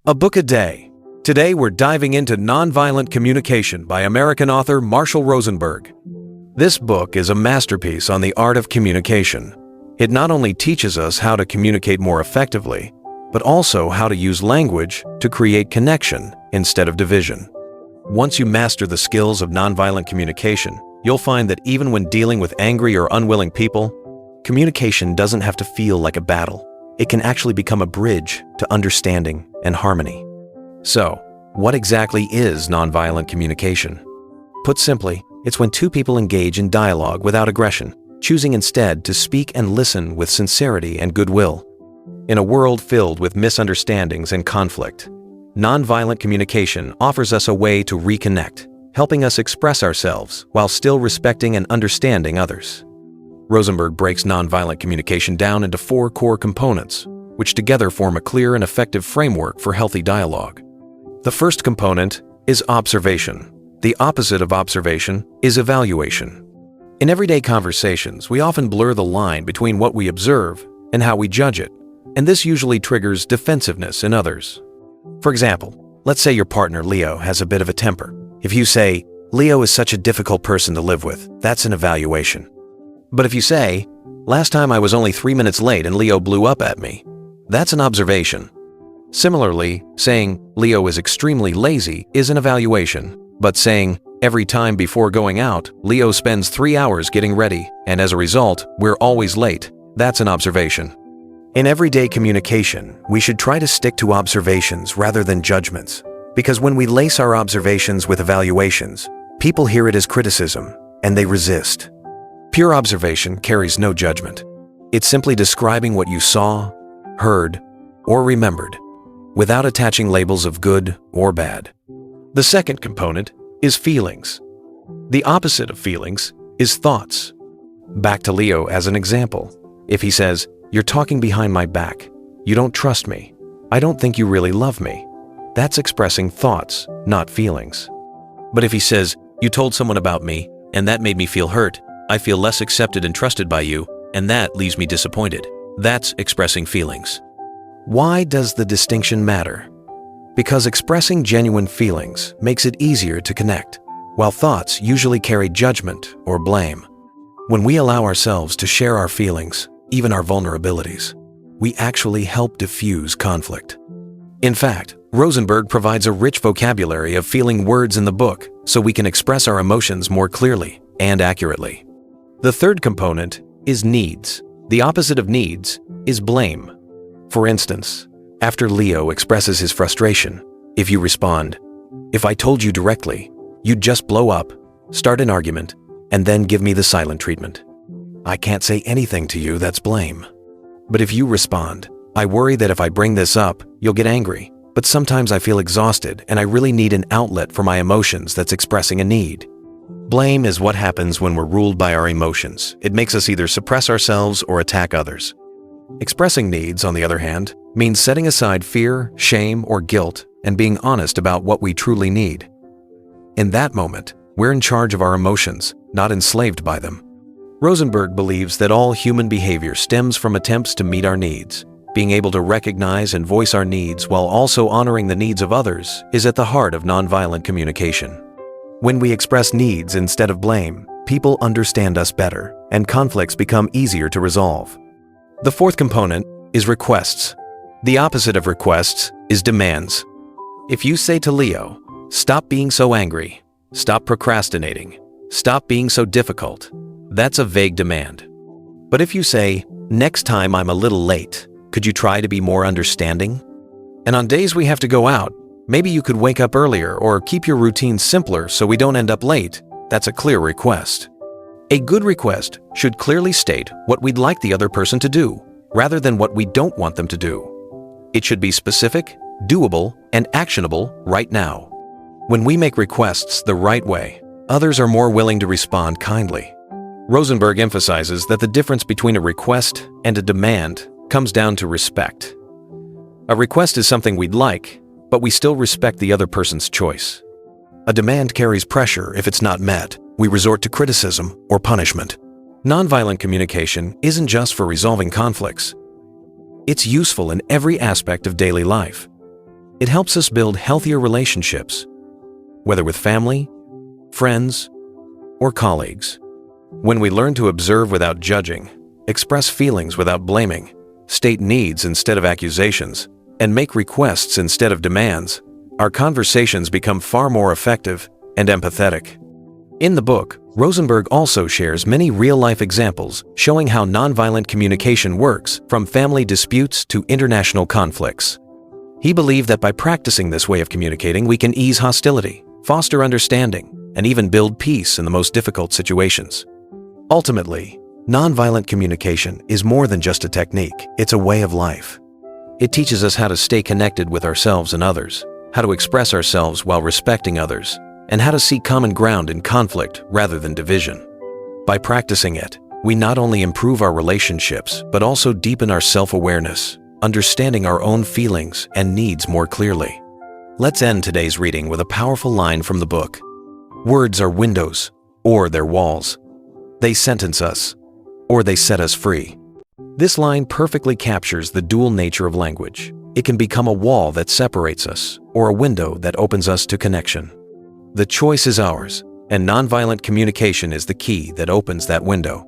A book a day. Today we're diving into Nonviolent Communication by American author Marshall Rosenberg. This book is a masterpiece on the art of communication. It not only teaches us how to communicate more effectively, but also how to use language to create connection instead of division. Once you master the skills of nonviolent communication, you'll find that even when dealing with angry or unwilling people, communication doesn't have to feel like a battle. It can actually become a bridge to understanding and harmony. So, what exactly is nonviolent communication? Put simply, it's when two people engage in dialogue without aggression, choosing instead to speak and listen with sincerity and goodwill. In a world filled with misunderstandings and conflict, nonviolent communication offers us a way to reconnect, helping us express ourselves while still respecting and understanding others. Rosenberg breaks nonviolent communication down into 4 core components, which together form a clear and effective framework for healthy dialogue. The first component is observation. The opposite of observation is evaluation. In everyday conversations, we often blur the line between what we observe and how we judge it, and this usually triggers defensiveness in others. For example, let's say your partner, Leo, has a bit of a temper. If you say, "Leo is such a difficult person to live with," that's an evaluation. But if you say, "Last time I was only 3 minutes late and Leo blew up at me," that's an observation. Similarly, saying, "Leo is extremely lazy" is an evaluation, but saying, "Every time before going out, Leo spends 3 hours getting ready, and as a result, we're always late," that's an observation. In everyday communication, we should try to stick to observations rather than judgments, because when we lace our observations with evaluations, people hear it as criticism, and they resist. Pure observation carries no judgment. It's simply describing what you saw, heard, or remembered, without attaching labels of good or bad. The second component is feelings. The opposite of feelings is thoughts. Back to Leo as an example. If he says, "You're talking behind my back. You don't trust me. I don't think you really love me," that's expressing thoughts, not feelings. But if he says, "You told someone about me, and that made me feel hurt. I feel less accepted and trusted by you, and that leaves me disappointed," that's expressing feelings. Why does the distinction matter? Because expressing genuine feelings makes it easier to connect, while thoughts usually carry judgment or blame. When we allow ourselves to share our feelings, even our vulnerabilities, we actually help diffuse conflict. In fact, Rosenberg provides a rich vocabulary of feeling words in the book so we can express our emotions more clearly and accurately. The third component is needs. The opposite of needs is blame. For instance, after Leo expresses his frustration, if you respond, "If I told you directly, you'd just blow up, start an argument, and then give me the silent treatment. I can't say anything to you that's blame." But if you respond, "I worry that if I bring this up, you'll get angry, but sometimes I feel exhausted and I really need an outlet for my emotions," that's expressing a need. Blame is what happens when we're ruled by our emotions. It makes us either suppress ourselves or attack others. Expressing needs, on the other hand, means setting aside fear, shame, or guilt and being honest about what we truly need. In that moment, we're in charge of our emotions, not enslaved by them. Rosenberg believes that all human behavior stems from attempts to meet our needs. Being able to recognize and voice our needs while also honoring the needs of others is at the heart of nonviolent communication. When we express needs instead of blame, people understand us better, and conflicts become easier to resolve. The fourth component is requests. The opposite of requests is demands. If you say to Leo, "Stop being so angry, stop procrastinating, stop being so difficult," that's a vague demand. But if you say, "Next time I'm a little late, could you try to be more understanding? And on days we have to go out, maybe you could wake up earlier or keep your routine simpler so we don't end up late," that's a clear request. A good request should clearly state what we'd like the other person to do, rather than what we don't want them to do. It should be specific, doable, and actionable right now. When we make requests the right way, others are more willing to respond kindly. Rosenberg emphasizes that the difference between a request and a demand comes down to respect. A request is something we'd like, but we still respect the other person's choice. A demand carries pressure if it's not met. We resort to criticism or punishment. Nonviolent communication isn't just for resolving conflicts. It's useful in every aspect of daily life. It helps us build healthier relationships, whether with family, friends, or colleagues. When we learn to observe without judging, express feelings without blaming, state needs instead of accusations, and make requests instead of demands, our conversations become far more effective and empathetic. In the book, Rosenberg also shares many real-life examples showing how nonviolent communication works, from family disputes to international conflicts. He believed that by practicing this way of communicating, we can ease hostility, foster understanding, and even build peace in the most difficult situations. Ultimately, nonviolent communication is more than just a technique, it's a way of life. It teaches us how to stay connected with ourselves and others, how to express ourselves while respecting others, and how to seek common ground in conflict rather than division. By practicing it, we not only improve our relationships, but also deepen our self-awareness, understanding our own feelings and needs more clearly. Let's end today's reading with a powerful line from the book. Words are windows, or they're walls. They sentence us, or they set us free. This line perfectly captures the dual nature of language. It can become a wall that separates us, or a window that opens us to connection. The choice is ours, and nonviolent communication is the key that opens that window.